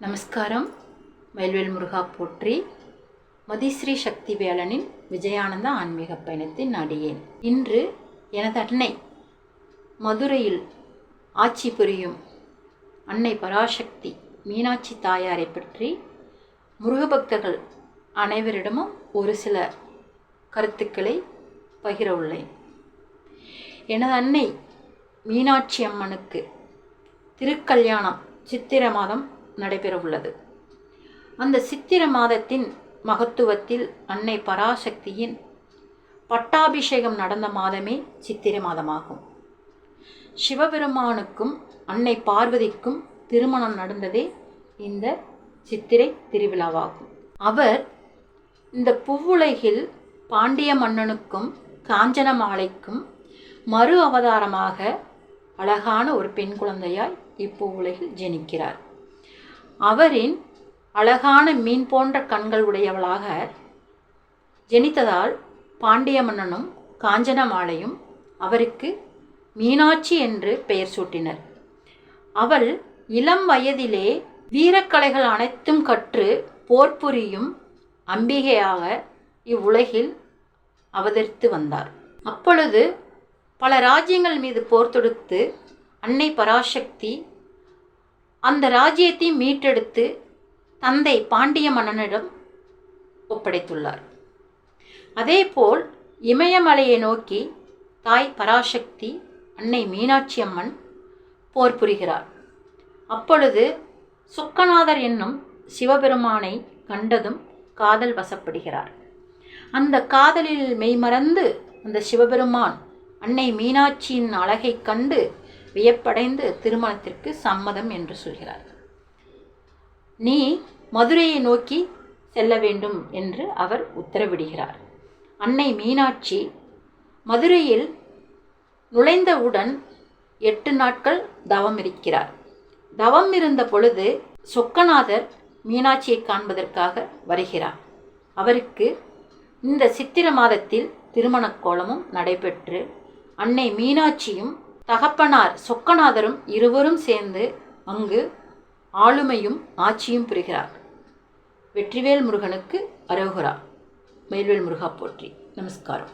நமஸ்காரம். மயில்வேல் முருகா போற்றி. மதிஸ்ரீ சக்தி வேலனின் விஜயானந்த ஆன்மீக பயணத்தின் அடியேன். இன்று எனது அன்னை மதுரையில் ஆட்சி புரியும் அன்னை பராசக்தி மீனாட்சி தாயாரை பற்றி முருகபக்தர்கள் அனைவரிடமும் ஒரு சில கருத்துக்களை பகிர உள்ளேன். எனது அன்னை மீனாட்சி அம்மனுக்கு திருக்கல்யாணம் சித்திரை மாதம் நடைபெற உள்ளது. அந்த சித்திரை மாதத்தின் மகத்துவத்தில் அன்னை பராசக்தியின் பட்டாபிஷேகம் நடந்த மாதமே சித்திரை மாதமாகும். சிவபெருமானுக்கும் அன்னை பார்வதிக்கும் திருமணம் நடந்ததே இந்த சித்திரை திருவிழாவாகும். அவர் இந்த புவ்வுலகில் பாண்டிய மன்னனுக்கும் காஞ்சன மாலைக்கும் மறு அவதாரமாக அழகான ஒரு பெண் குழந்தையாய் இப்புவுலகில் ஜனிக்கிறார். அவரின் அழகான மீன் போன்ற கண்கள் உடையவளாக ஜனித்ததால் பாண்டிய மன்னனும் காஞ்சன மாலையும் அவருக்கு மீனாட்சி என்று பெயர் சூட்டினர். அவள் இளம் வயதிலே வீரக்கலைகள் அனைத்தும் கற்று போர் புரியும் அம்பிகையாக இவ்வுலகில் அவதரித்து வந்தார். அப்பொழுது பல ராஜ்யங்கள் மீது போர் தொடுத்து அன்னை பராசக்தி அந்த ராஜ்யத்தை மீட்டெடுத்து தந்தை பாண்டிய மன்னனிடம் ஒப்படைத்துள்ளார். அதேபோல் இமயமலையை நோக்கி தாய் பராசக்தி அன்னை மீனாட்சி அம்மன் போர் புரிகிறார். அப்பொழுது சொக்கநாதர் என்னும் சிவபெருமானை கண்டதும் காதல் வசப்படுகிறார். அந்த காதலில் மெய்மறந்து அந்த சிவபெருமான் அன்னை மீனாட்சியின் அழகை கண்டு வியப்படைந்து திருமணத்திற்கு சம்மதம் என்று சொல்கிறார். நீ மதுரையை நோக்கி செல்ல வேண்டும் என்று அவர் உத்தரவிடுகிறார். அன்னை மீனாட்சி மதுரையில் நுழைந்தவுடன் 8 நாட்கள் தவம் இருக்கிறார். தவம் இருந்த பொழுது சொக்கநாதர் மீனாட்சியை காண்பதற்காக வருகிறார். அவருக்கு இந்த சித்திரை மாதத்தில் திருமண கோலமும் நடைபெற்று அன்னை மீனாட்சியும் தகப்பனார் சொக்கநாதரும் இருவரும் சேர்ந்து அங்கு ஆளுமையும் ஆட்சியும் புரிகிறார். வெற்றிவேல் முருகனுக்கு அரோகரா. மயில்வேல் முருகா போற்றி. நமஸ்காரம்.